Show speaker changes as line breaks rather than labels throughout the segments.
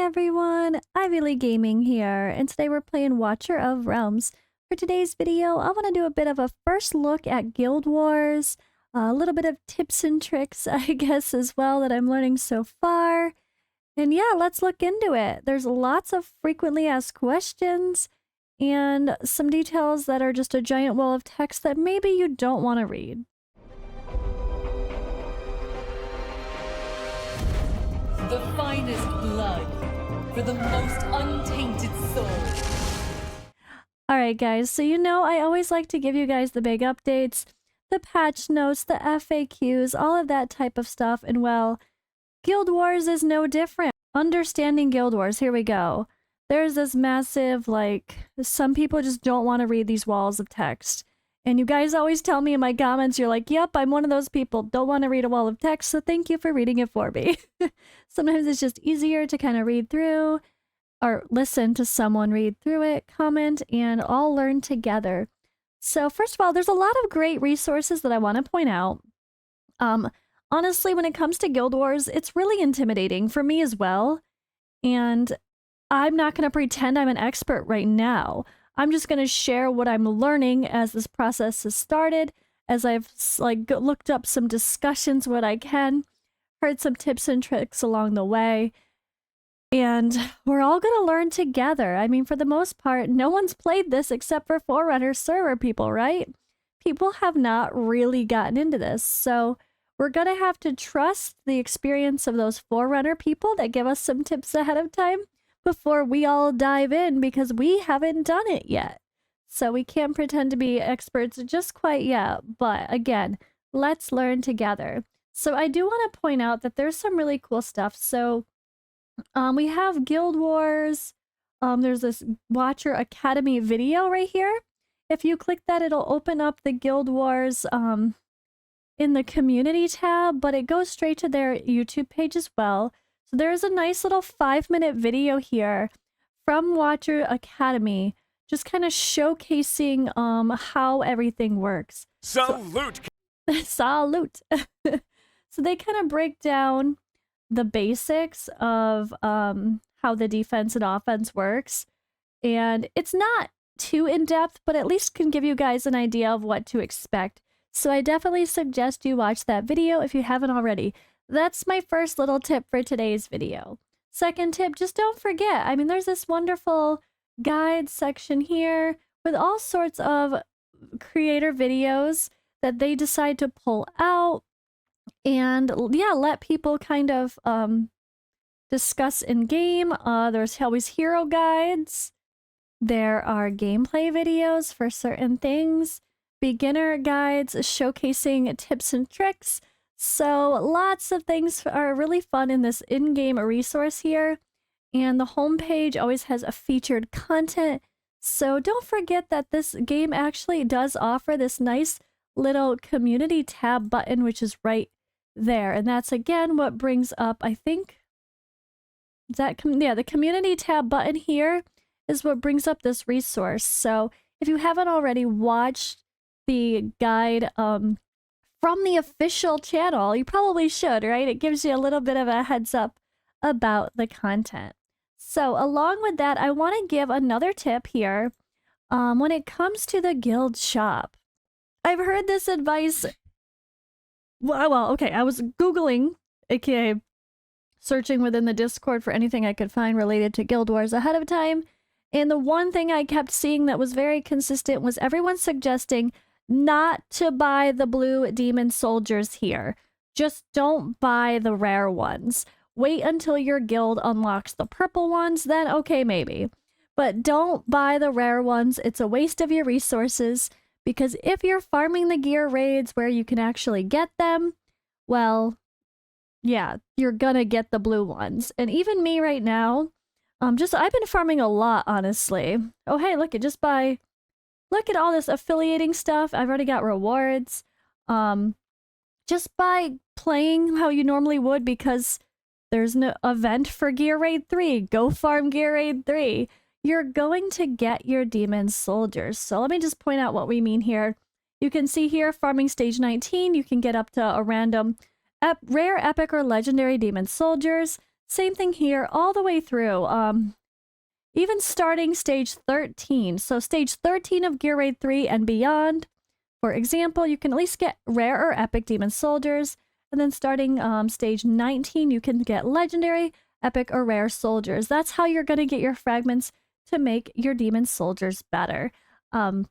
everyone, Ivy Gaming here, and today we're playing Watcher of Realms. For today's video, I want to do a bit of a first look at Guild Wars, a little bit of tips and tricks, I guess, as well that I'm learning so far. And yeah, let's look into it. There's lots of frequently asked questions and some details that are just a giant wall of text that maybe you don't want to read.
The finest blood for the most untainted soul.
Alright guys, so you know I always like to give you guys the big updates, the patch notes, the FAQs, all of that type of stuff, and well, Guild Wars is no different. Understanding Guild Wars, here we go. There's this massive, some people just don't want to read these walls of text. And you guys always tell me in my comments, you're like, yep, I'm one of those people, don't want to read a wall of text, so thank you for reading it for me. Sometimes it's just easier to kind of read through or listen to someone read through it, comment, and all learn together. So first of all, there's a lot of great resources that I want to point out. Honestly, when it comes to Guild Wars, it's really intimidating for me as well. And I'm not going to pretend I'm an expert right now. I'm just going to share what I'm learning as this process has started, as I've looked up some discussions, what I can, heard some tips and tricks along the way, and we're all going to learn together. I mean, for the most part, no one's played this except for Forerunner server people, right? People have not really gotten into this, so we're going to have to trust the experience of those Forerunner people that give us some tips ahead of time before we all dive in, because we haven't done it yet. So we can't pretend to be experts just quite yet. But again, let's learn together. So I do want to point out that there's some really cool stuff. So we have Guild Wars. There's this Watcher Academy video right here. If you click that, it'll open up the Guild Wars in the community tab, but it goes straight to their YouTube page as well. So there's a nice little 5-minute video here from Watcher Academy, just kind of showcasing how everything works.
Salute!
Salute! So they kind of break down the basics of how the defense and offense works. And it's not too in-depth, but at least can give you guys an idea of what to expect. So I definitely suggest you watch that video if you haven't already. That's my first little tip for today's video. Second tip, just don't forget. I mean, there's this wonderful guide section here with all sorts of creator videos that they decide to pull out and, yeah, let people kind of discuss in game. There's always hero guides. There are gameplay videos for certain things, beginner guides showcasing tips and tricks. So lots of things are really fun in this in-game resource here. And the homepage always has a featured content. So don't forget that this game actually does offer this nice little community tab button, which is right there. And that's again what brings up, I think, the community tab button here is what brings up this resource. So if you haven't already watched the guide, from the official channel, you probably should, right? It gives you a little bit of a heads up about the content. So along with that, I want to give another tip here when it comes to the guild shop. I've heard this advice. Well, okay, I was Googling, aka searching within the Discord for anything I could find related to Guild Wars ahead of time. And the one thing I kept seeing that was very consistent was everyone suggesting not to buy the blue demon soldiers here. Just don't buy the rare ones. Wait until your guild unlocks the purple ones, then okay, maybe. But don't buy the rare ones. It's a waste of your resources, because if you're farming the gear raids where you can actually get them, well, yeah, you're gonna get the blue ones. And even me right now, I've been farming a lot, honestly. Oh, hey, look, look at all this affiliating stuff. I've already got rewards. Just by playing how you normally would, because there's an event for Gear Raid 3. Go farm Gear Raid 3. You're going to get your demon soldiers. So let me just point out what we mean here. You can see here, farming stage 19, you can get up to a random rare, epic, or legendary demon soldiers. Same thing here all the way through. Even starting stage 13. So stage 13 of Gear Raid 3 and beyond. For example, you can at least get rare or epic demon soldiers. And then starting stage 19, you can get legendary, epic, or rare soldiers. That's how you're going to get your fragments to make your demon soldiers better. And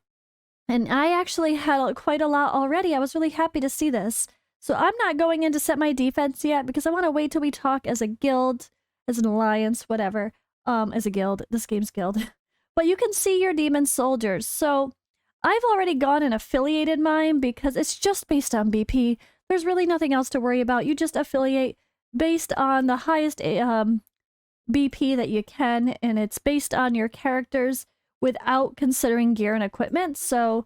I actually had quite a lot already. I was really happy to see this. So I'm not going in to set my defense yet because I want to wait till we talk as a guild, as an alliance, whatever. As a guild. This game's guild. But you can see your demon soldiers. So I've already gone and affiliated mine because it's just based on BP. There's really nothing else to worry about. You just affiliate based on the highest BP that you can, and it's based on your characters without considering gear and equipment. So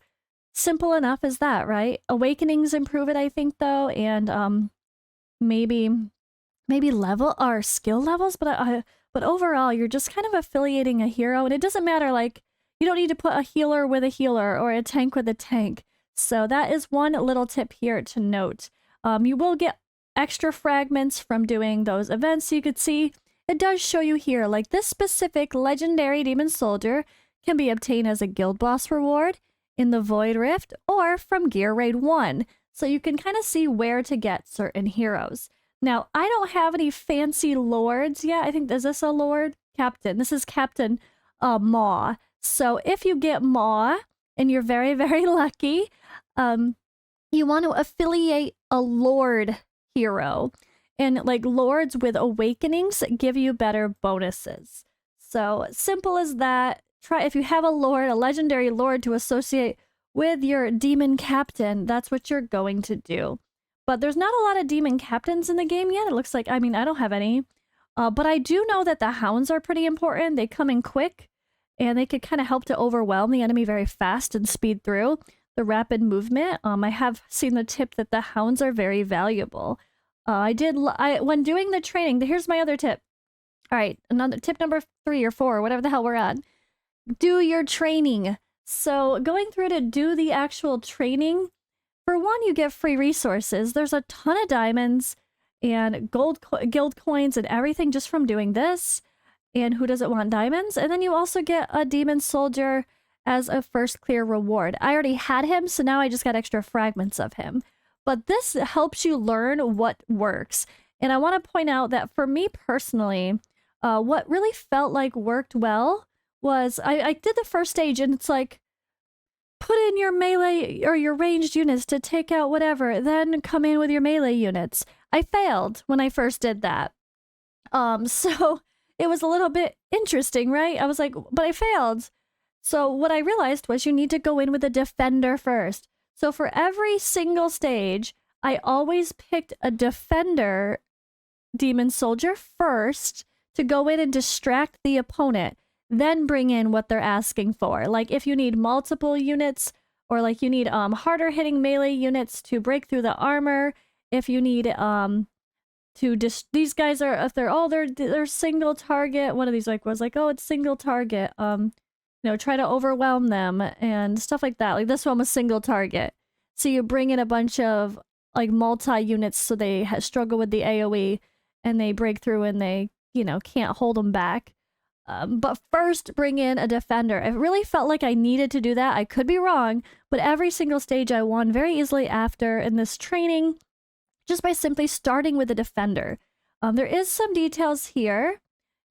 simple enough as that, right? Awakenings improve it, I think, though, and maybe level our skill levels, but overall, you're just kind of affiliating a hero, and it doesn't matter, like, you don't need to put a healer with a healer or a tank with a tank. So that is one little tip here to note. You will get extra fragments from doing those events. You could see it does show you here, like this specific legendary demon soldier can be obtained as a guild boss reward in the Void Rift or from Gear Raid 1. So you can kind of see where to get certain heroes. Now, I don't have any fancy lords yet. I think, is this a lord? Captain. This is Captain Maw. So if you get Maw, and you're very, very lucky, you want to affiliate a lord hero. And like lords with awakenings give you better bonuses. So simple as that. Try, if you have a lord, a legendary lord to associate with your demon captain, that's what you're going to do. But there's not a lot of demon captains in the game yet. It looks like, I mean, I don't have any. But I do know that the hounds are pretty important. They come in quick, and they could kind of help to overwhelm the enemy very fast and speed through the rapid movement. I have seen the tip that the hounds are very valuable. When doing the training, here's my other tip. All right, another tip number 3 or 4, whatever the hell we're on. Do your training. So going through to do the actual training, for one, you get free resources. There's a ton of diamonds and guild coins and everything just from doing this. And who doesn't want diamonds? And then you also get a demon soldier as a first clear reward. I already had him, so now I just got extra fragments of him. But this helps you learn what works. And I want to point out that for me personally, what really felt like worked well was I did the first stage, and it's like, put in your melee or your ranged units to take out whatever, then come in with your melee units. I failed when I first did that. So it was a little bit interesting, right? I was like, but I failed. So what I realized was you need to go in with a defender first. So for every single stage, I always picked a defender demon soldier first to go in and distract the opponent, then bring in what they're asking for. Like if you need multiple units, or like you need harder hitting melee units to break through the armor, if you need these guys are, if they're single target, one of these was like, oh, it's single target, try to overwhelm them and stuff like that. Like this one was single target. So you bring in a bunch of like multi-units so they struggle with the AoE and they break through and they, can't hold them back. But first bring in a defender. It really felt like I needed to do that. I could be wrong, but every single stage I won very easily after in this training, just by simply starting with a defender. There is some details here.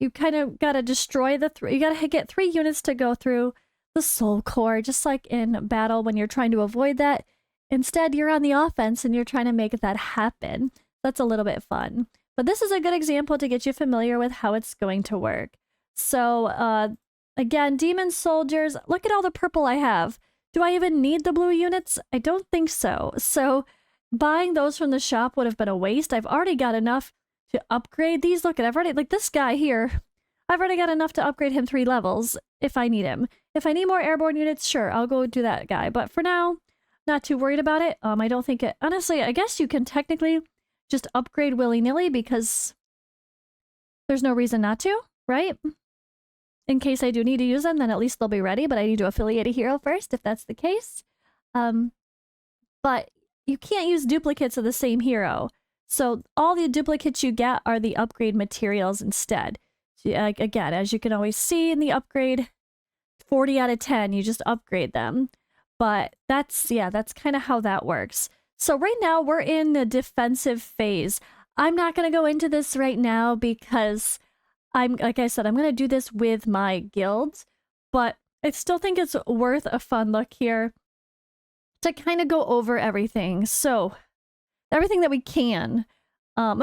You kind of got to destroy you got to get 3 units to go through the soul core, just like in battle when you're trying to avoid that. Instead, you're on the offense and you're trying to make that happen. That's a little bit fun. But this is a good example to get you familiar with how it's going to work. So, again, demon soldiers, look at all the purple I have. Do I even need the blue units? I don't think so. So, buying those from the shop would have been a waste. I've already got enough to upgrade these. Look at, I've already, like this guy here, I've already got enough to upgrade him 3 levels if I need him. If I need more airborne units, sure, I'll go do that guy. But for now, not too worried about it. I don't think it, honestly, I guess you can technically just upgrade willy-nilly because there's no reason not to, right? In case I do need to use them, then at least they'll be ready, but I need to affiliate a hero first if that's the case. But you can't use duplicates of the same hero. So all the duplicates you get are the upgrade materials instead. So, again, as you can always see in the upgrade, 40 out of 10, you just upgrade them. But that's kind of how that works. So right now we're in the defensive phase. I'm not going to go into this right now because like I said, I'm going to do this with my guilds, but I still think it's worth a fun look here to kind of go over everything. So everything that we can. I'm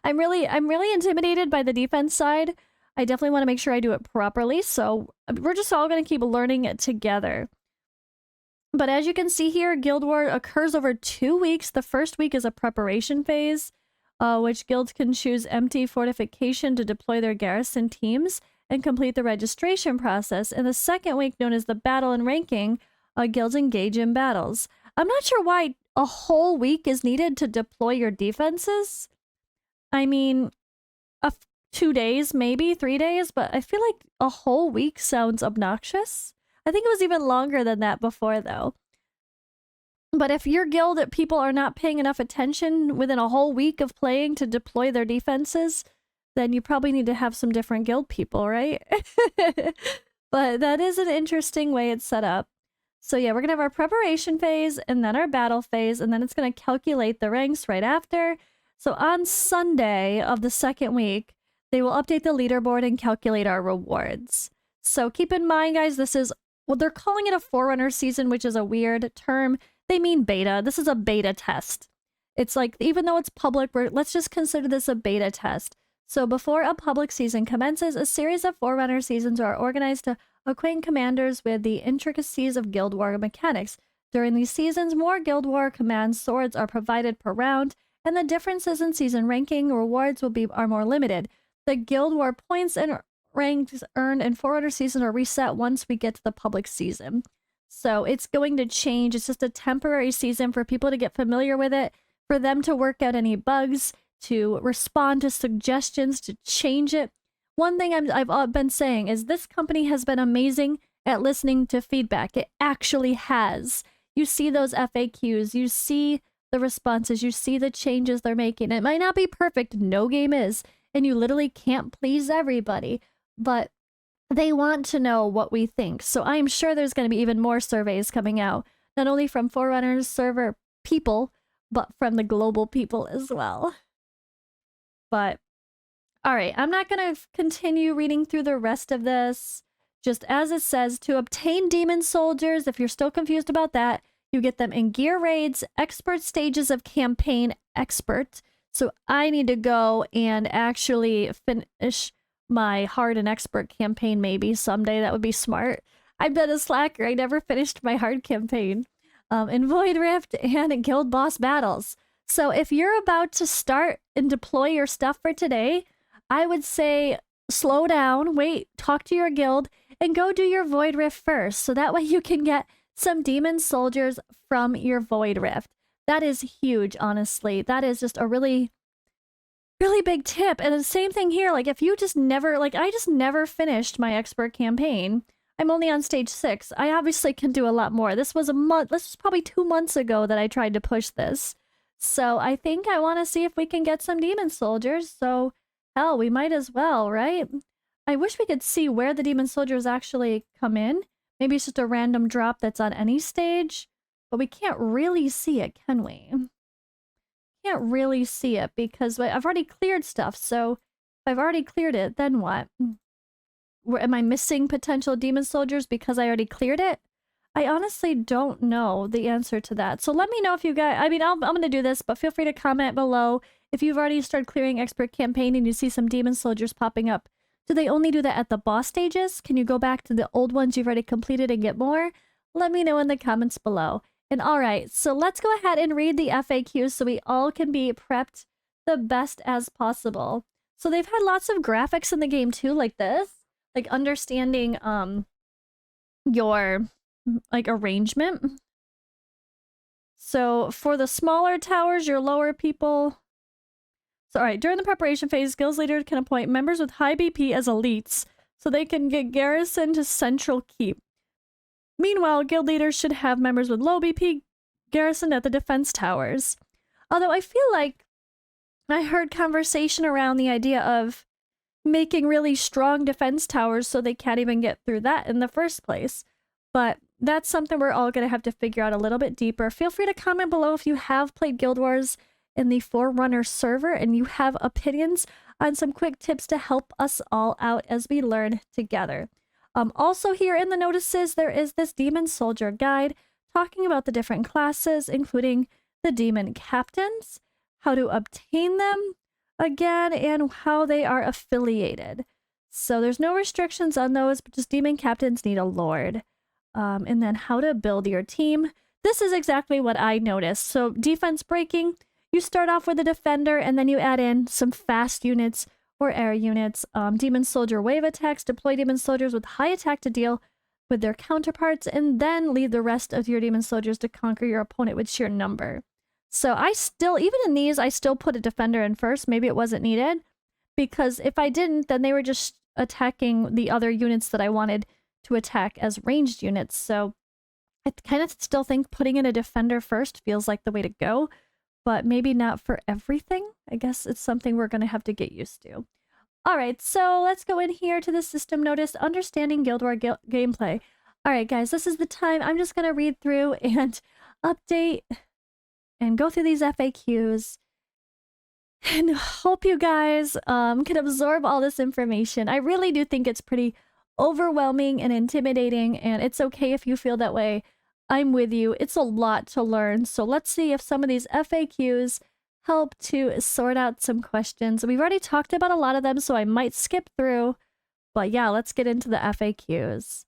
really intimidated by the defense side. I definitely want to make sure I do it properly. So we're just all going to keep learning it together. But as you can see here, Guild War occurs over 2 weeks. The first week is a preparation phase, which guilds can choose empty fortification to deploy their garrison teams and complete the registration process. In the second week, known as the battle and ranking, guilds engage in battles. I'm not sure why a whole week is needed to deploy your defenses. I mean, 2 days, maybe 3 days, but I feel like a whole week sounds obnoxious. I think it was even longer than that before, though. But if your guild people are not paying enough attention within a whole week of playing to deploy their defenses, then you probably need to have some different guild people, right? But that is an interesting way it's set up. So yeah, we're going to have our preparation phase and then our battle phase, and then it's going to calculate the ranks right after. So on Sunday of the second week, they will update the leaderboard and calculate our rewards. So keep in mind, guys, this is, well, they're calling it a Forerunner season, which is a weird term. They mean beta. This is a beta test. It's like, even though it's public, let's just consider this a beta test. So before a public season commences, a series of Forerunner seasons are organized to acquaint commanders with the intricacies of Guild War mechanics. During these seasons, more Guild War command swords are provided per round, and the differences in season ranking rewards are more limited. The Guild War points and ranks earned in Forerunner season are reset once we get to the public season. So it's going to change. It's just a temporary season for people to get familiar with it, for them to work out any bugs, to respond to suggestions, to change it. One thing I've been saying is this company has been amazing at listening to feedback. It actually has. You see those FAQs, you see the responses, you see the changes they're making. It might not be perfect, no game is, and you literally can't please everybody, but they want to know what we think. So I'm sure there's going to be even more surveys coming out, not only from Forerunner's server people, but from the global people as well. But, all right, I'm not going to continue reading through the rest of this. Just as it says, to obtain demon soldiers, if you're still confused about that, you get them in gear raids, expert stages of campaign expert. So I need to go and actually finish my hard and expert campaign maybe someday. That would be smart. I've been a slacker. I never finished my hard campaign. In Void Rift and Guild Boss battles. So if you're about to start and deploy your stuff for today, I would say slow down, wait, talk to your guild, and go do your Void Rift first. So that way you can get some demon soldiers from your Void Rift. That is huge, honestly. That is just a really big tip. And the same thing here, like if you just never, like I just never finished my expert campaign. I'm only on stage 6. I obviously can do a lot more. This was probably 2 months ago that I tried to push this. So I think I want to see if we can get some demon soldiers. So hell, we might as well, right? I wish we could see where the demon soldiers actually come in. Maybe it's just a random drop that's on any stage, but we can't really see it, can we? Can't really see it because I've already cleared stuff. So if I've already cleared it, then what? Am I missing potential demon soldiers because I already cleared it? I honestly don't know the answer to that. So let me know if you guys, I mean, I'm going to do this, but feel free to comment below if you've already started clearing expert campaign and you see some demon soldiers popping up. Do they only do that at the boss stages? Can you go back to the old ones you've already completed and get more? Let me know in the comments below. And all right, so let's go ahead and read the FAQs so we all can be prepped the best as possible. So they've had lots of graphics in the game too, like this. Like understanding your like arrangement. So for the smaller towers, your lower people. So all right, during the preparation phase, guild leader can appoint members with high BP as elites so they can get garrison to central keep. Meanwhile, guild leaders should have members with low BP garrisoned at the defense towers. Although I feel like I heard conversation around the idea of making really strong defense towers so they can't even get through that in the first place. But that's something we're all going to have to figure out a little bit deeper. Feel free to comment below if you have played Guild Wars in the Forerunner server and you have opinions on some quick tips to help us all out as we learn together. Also here in the notices, there is this Demon Soldier guide talking about the different classes, including the Demon Captains, how to obtain them again, and how they are affiliated. So there's no restrictions on those, but just Demon Captains need a Lord. And then how to build your team. This is exactly what I noticed. So defense breaking, you start off with a defender and then you add in some fast units or air units. Demon Soldier wave attacks, deploy Demon Soldiers with high attack to deal with their counterparts, and then leave the rest of your Demon Soldiers to conquer your opponent with sheer number. So I still, even in these, I still put a defender in first. Maybe it wasn't needed, because if I didn't, then they were just attacking the other units that I wanted to attack as ranged units. So I kind of still think putting in a defender first feels like the way to go, but maybe not for everything. I guess it's something we're going to have to get used to. All right, so let's go in here to the system notice, understanding Guild Wars gameplay. All right, guys, this is the time. I'm just going to read through and update and go through these FAQs and hope you guys can absorb all this information. I really do think it's pretty overwhelming and intimidating, and it's okay if you feel that way. I'm with you. It's a lot to learn. So let's see if some of these FAQs help to sort out some questions. We've already talked about a lot of them, so I might skip through. But yeah, let's get into the FAQs.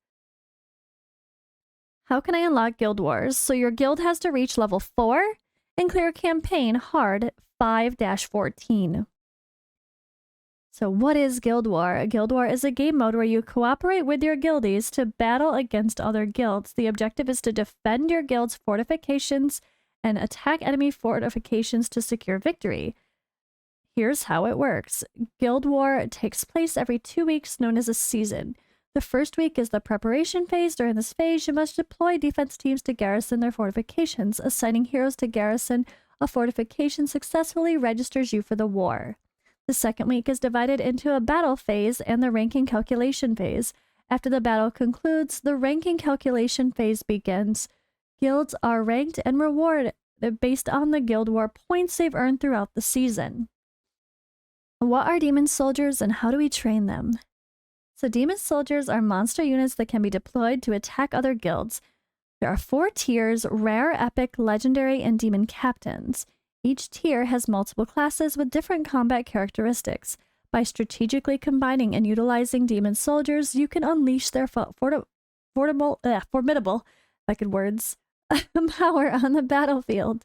How can I unlock Guild Wars? So your guild has to reach level 4 and clear campaign hard 5-14. So what is Guild War? Guild War is a game mode where you cooperate with your guildies to battle against other guilds. The objective is to defend your guild's fortifications and attack enemy fortifications to secure victory. Here's how it works. Guild War takes place every 2 weeks, known as a season. The first week is the preparation phase. During this phase, you must deploy defense teams to garrison their fortifications. Assigning heroes to garrison a fortification successfully registers you for the war. The second week is divided into a battle phase and the ranking calculation phase. After the battle concludes, the ranking calculation phase begins. Guilds are ranked and rewarded based on the Guild War points they've earned throughout the season. What are Demon Soldiers and how do we train them? So Demon Soldiers are monster units that can be deployed to attack other guilds. There are 4 tiers: Rare, Epic, Legendary, and Demon Captains. Each tier has multiple classes with different combat characteristics. By strategically combining and utilizing Demon Soldiers, you can unleash their formidable, if I could words, power on the battlefield.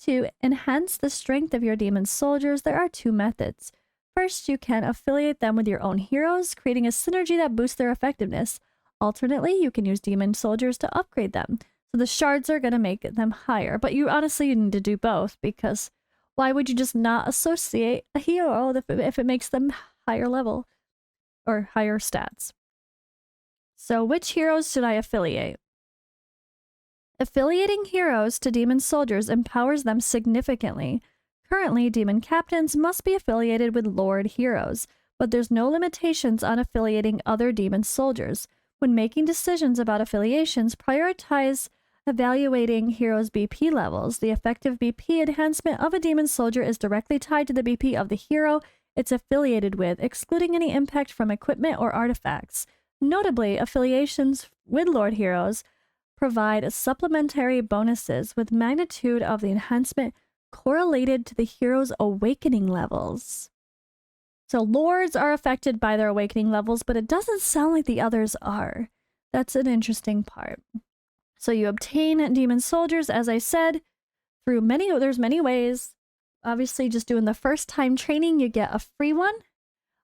To enhance the strength of your Demon Soldiers, there are 2 methods. First, you can affiliate them with your own heroes, creating a synergy that boosts their effectiveness. Alternately, you can use Demon Soldiers to upgrade them. So the shards are going to make them higher, but you honestly need to do both, because why would you just not associate a hero if it makes them higher level or higher stats? So which heroes should I affiliate? Affiliating heroes to Demon Soldiers empowers them significantly. Currently, Demon Captains must be affiliated with Lord heroes, but there's no limitations on affiliating other Demon Soldiers. When making decisions about affiliations, prioritize evaluating heroes' BP levels. The effective BP enhancement of a Demon Soldier is directly tied to the BP of the hero it's affiliated with, excluding any impact from equipment or artifacts. Notably, affiliations with Lord heroes provide supplementary bonuses with magnitude of the enhancement correlated to the hero's awakening levels. So Lords are affected by their awakening levels, but it doesn't sound like the others are. That's an interesting part. So you obtain Demon Soldiers, as I said, through there's many ways. Obviously, just doing the first time training, you get a free one.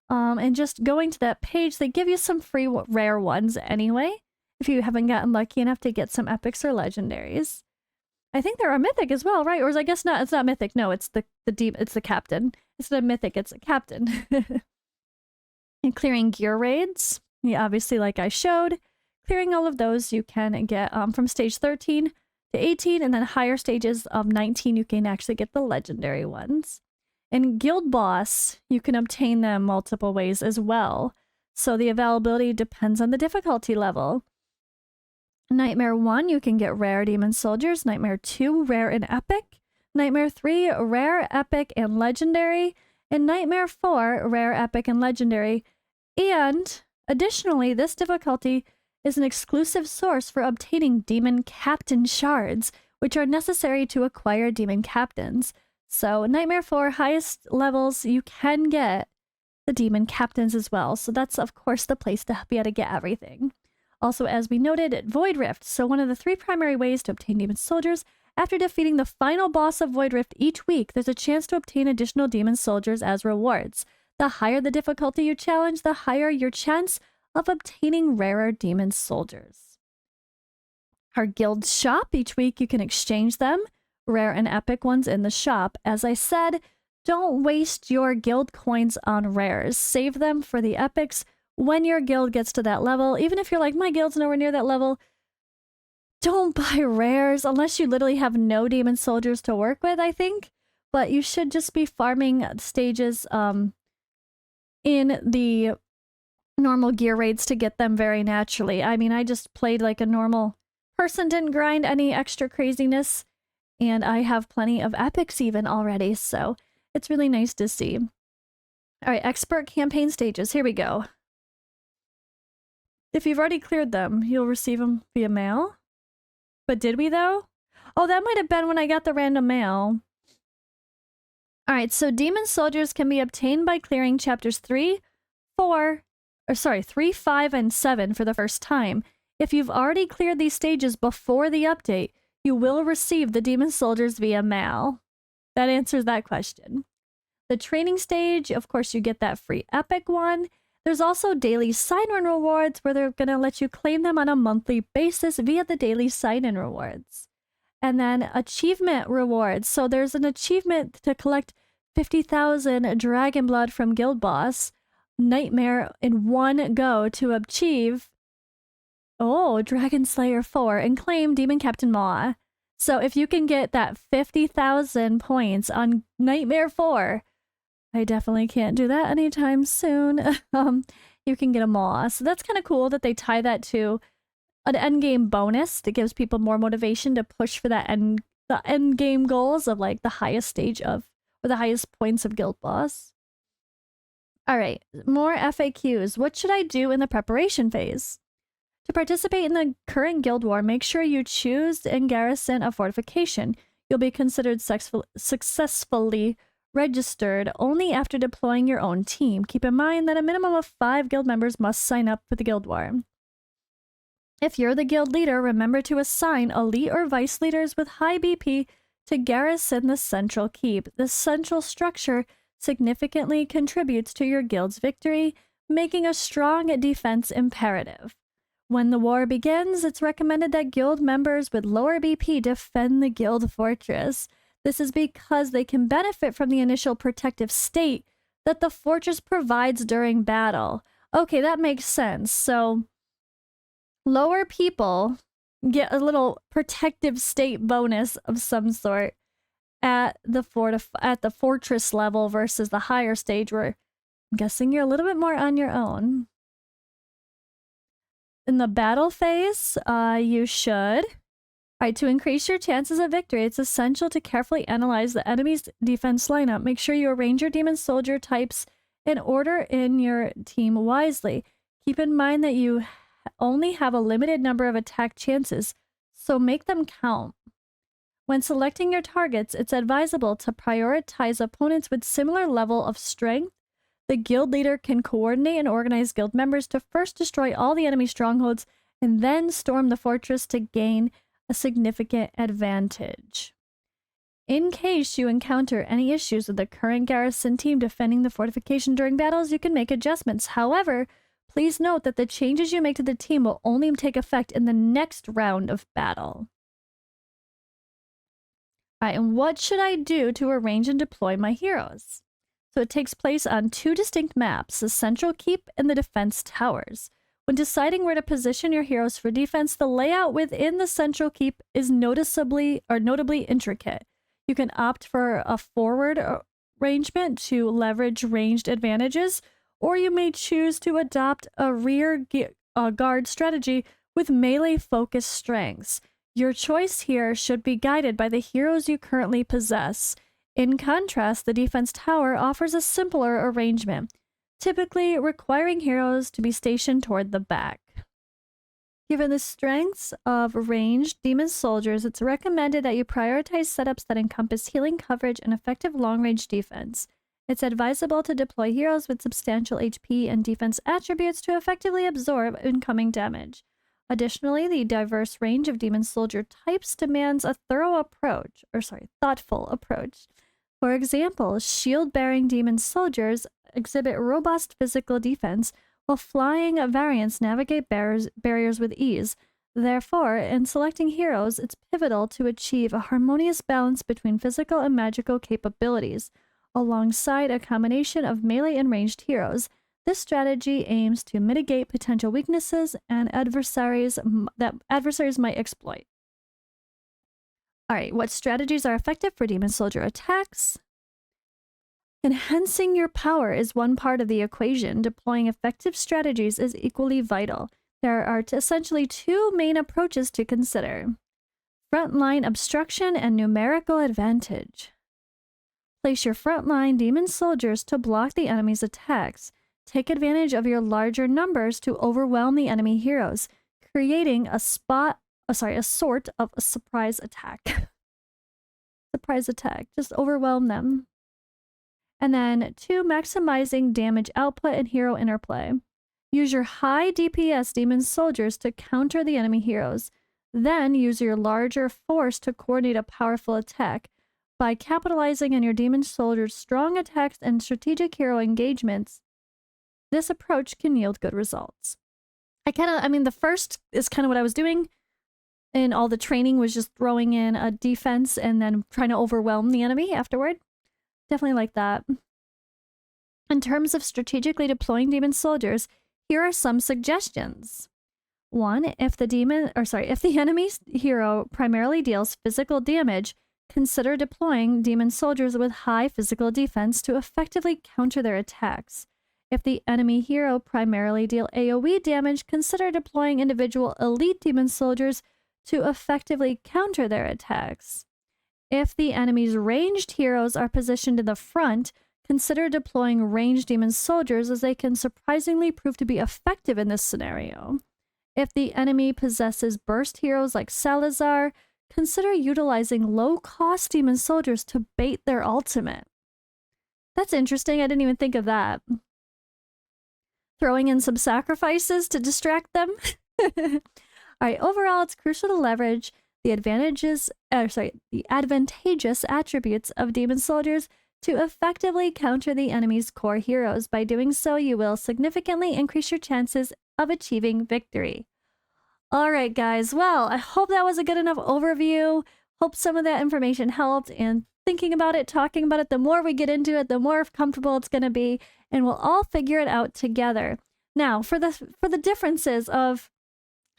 And just going to that page, they give you some free rare ones anyway, if you haven't gotten lucky enough to get some epics or legendaries. I think there are mythic as well, right? Or I guess not. It's not mythic. No, it's it's the captain. It's not mythic. It's a captain. And clearing gear raids. Yeah, obviously, like I showed, clearing all of those you can get from stage 13 to 18, and then higher stages of 19 you can actually get the legendary ones. And Guild Boss, you can obtain them multiple ways as well. So the availability depends on the difficulty level. Nightmare 1, you can get rare demon soldiers. Nightmare 2, rare and epic. Nightmare 3, rare, epic, and legendary. And Nightmare 4, rare, epic, and legendary. And additionally, this difficulty is an exclusive source for obtaining demon captain shards, which are necessary to acquire demon captains. So Nightmare 4, highest levels, you can get the demon captains as well. So that's, of course, the place to be able to get everything. Also, as we noted, Void Rift. So one of the 3 primary ways to obtain demon soldiers. After defeating the final boss of Void Rift each week, there's a chance to obtain additional demon soldiers as rewards. The higher the difficulty you challenge, the higher your chance of obtaining rarer demon soldiers. Our guild shop, each week you can exchange them, rare and epic ones in the shop. As I said, don't waste your guild coins on rares. Save them for the epics when your guild gets to that level. Even if you're like, my guild's nowhere near that level, don't buy rares unless you literally have no demon soldiers to work with, I think. But you should just be farming stages in the normal gear raids to get them very naturally. I mean, I just played like a normal person, didn't grind any extra craziness, and I have plenty of epics even already, so it's really nice to see. All right, expert campaign stages. Here we go. If you've already cleared them, you'll receive them via mail. But did we, though? Oh, that might have been when I got the random mail. All right, so demon soldiers can be obtained by clearing chapters 3, 5, and 7 for the first time. If you've already cleared these stages before the update, you will receive the demon soldiers via mail. That answers that question. The training stage, of course, you get that free epic one. There's also daily sign-in rewards where they're going to let you claim them on a monthly basis via the daily sign-in rewards. And then achievement rewards. So there's an achievement to collect 50,000 Dragon Blood from Guild Boss Nightmare in one go to achieve Dragon Slayer 4 and claim Demon Captain Maw. So if you can get that 50,000 points on Nightmare 4, I definitely can't do that anytime soon. You can get a Maw. So that's kind of cool that they tie that to an end game bonus that gives people more motivation to push for that the end game goals of like the highest stage of, or the highest points of Guild Boss. All right, more FAQs. What should I do in the preparation phase? To participate in the current Guild War, make sure you choose and garrison a fortification. You'll be considered successfully registered only after deploying your own team. Keep in mind that a minimum of 5 guild members must sign up for the Guild War. If you're the guild leader, remember to assign elite or vice leaders with high BP to garrison the central keep. The central structure significantly contributes to your guild's victory, making a strong defense imperative. When the war begins, it's recommended that guild members with lower BP defend the guild fortress. This is because they can benefit from the initial protective state that the fortress provides during battle. Okay, that makes sense. So lower people get a little protective state bonus of some sort at the fortress level versus the higher stage where I'm guessing you're a little bit more on your own. In the battle phase, you should. All right, to increase your chances of victory, it's essential to carefully analyze the enemy's defense lineup. Make sure you arrange your demon soldier types in order in your team wisely. Keep in mind that you only have a limited number of attack chances, so make them count. When selecting your targets, it's advisable to prioritize opponents with similar level of strength. The guild leader can coordinate and organize guild members to first destroy all the enemy strongholds and then storm the fortress to gain a significant advantage. In case you encounter any issues with the current garrison team defending the fortification during battles, you can make adjustments. However, please note that the changes you make to the team will only take effect in the next round of battle. All right, and what should I do to arrange and deploy my heroes? So it takes place on 2 distinct maps, the Central Keep and the Defense Towers. When deciding where to position your heroes for defense, the layout within the Central Keep is notably intricate. You can opt for a forward arrangement to leverage ranged advantages, or you may choose to adopt a guard strategy with melee-focused strengths. Your choice here should be guided by the heroes you currently possess. In contrast, the defense tower offers a simpler arrangement, typically requiring heroes to be stationed toward the back. Given the strengths of ranged demon soldiers, it's recommended that you prioritize setups that encompass healing coverage and effective long-range defense. It's advisable to deploy heroes with substantial HP and defense attributes to effectively absorb incoming damage. Additionally, the diverse range of demon soldier types demands a thoughtful approach. For example, shield-bearing demon soldiers exhibit robust physical defense, while flying variants navigate barriers with ease. Therefore, in selecting heroes, it's pivotal to achieve a harmonious balance between physical and magical capabilities. Alongside a combination of melee and ranged heroes, this strategy aims to mitigate potential weaknesses and adversaries might exploit. Alright, what strategies are effective for demon soldier attacks? Enhancing your power is one part of the equation. Deploying effective strategies is equally vital. There are essentially two main approaches to consider: frontline obstruction and numerical advantage. Place your frontline demon soldiers to block the enemy's attacks. Take advantage of your larger numbers to overwhelm the enemy heroes, creating a sort of a surprise attack. Surprise attack. Just overwhelm them. And then 2, maximizing damage output and hero interplay. Use your high DPS demon soldiers to counter the enemy heroes. Then use your larger force to coordinate a powerful attack. By capitalizing on your demon soldiers' strong attacks and strategic hero engagements, this approach can yield good results. The first is kind of what I was doing, and all the training was just throwing in a defense and then trying to overwhelm the enemy afterward. Definitely like that. In terms of strategically deploying demon soldiers, here are some suggestions. 1, if the enemy's hero primarily deals physical damage, consider deploying demon soldiers with high physical defense to effectively counter their attacks. If the enemy hero primarily deal AoE damage, consider deploying individual elite demon soldiers to effectively counter their attacks. If the enemy's ranged heroes are positioned in the front, consider deploying ranged demon soldiers, as they can surprisingly prove to be effective in this scenario. If the enemy possesses burst heroes like Salazar, consider utilizing low-cost demon soldiers to bait their ultimate. That's interesting, I didn't even think of that. Throwing in some sacrifices to distract them. Alright, overall, it's crucial to leverage the advantageous attributes of demon soldiers to effectively counter the enemy's core heroes. By doing so, you will significantly increase your chances of achieving victory. Alright guys, well, I hope that was a good enough overview. Hope some of that information helped, and thinking about it, talking about it, the more we get into it, the more comfortable it's going to be, and we'll all figure it out together. Now, for the differences of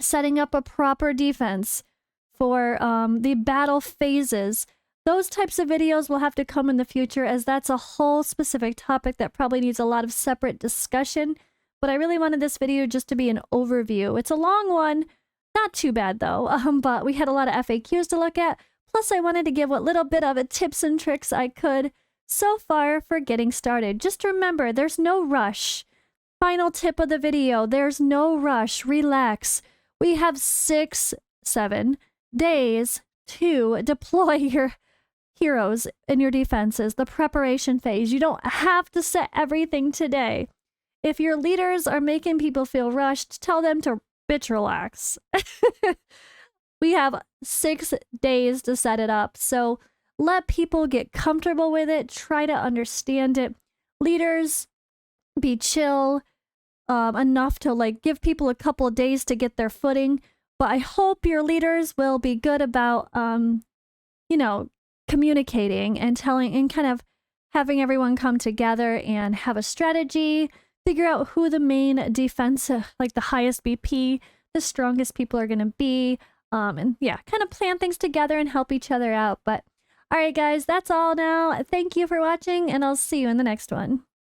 setting up a proper defense, for the battle phases, those types of videos will have to come in the future, as that's a whole specific topic that probably needs a lot of separate discussion. But I really wanted this video just to be an overview. It's a long one, not too bad though, but we had a lot of FAQs to look at. Plus, I wanted to give what little bit of tips and tricks I could so far for getting started. Just remember, there's no rush. Final tip of the video, there's no rush. Relax. We have 6-7 days to deploy your heroes in your defenses, the preparation phase. You don't have to set everything today. If your leaders are making people feel rushed, tell them to bitch relax. We have 6 days to set it up, so let people get comfortable with it, try to understand it. Leaders, be chill enough to give people a couple of days to get their footing. But I hope your leaders will be good about, communicating and telling and kind of having everyone come together and have a strategy, figure out who the main defense, the highest BP, the strongest people are going to be, and yeah, kind of plan things together and help each other out. But All right, guys, that's all now. Thank you for watching, and I'll see you in the next one.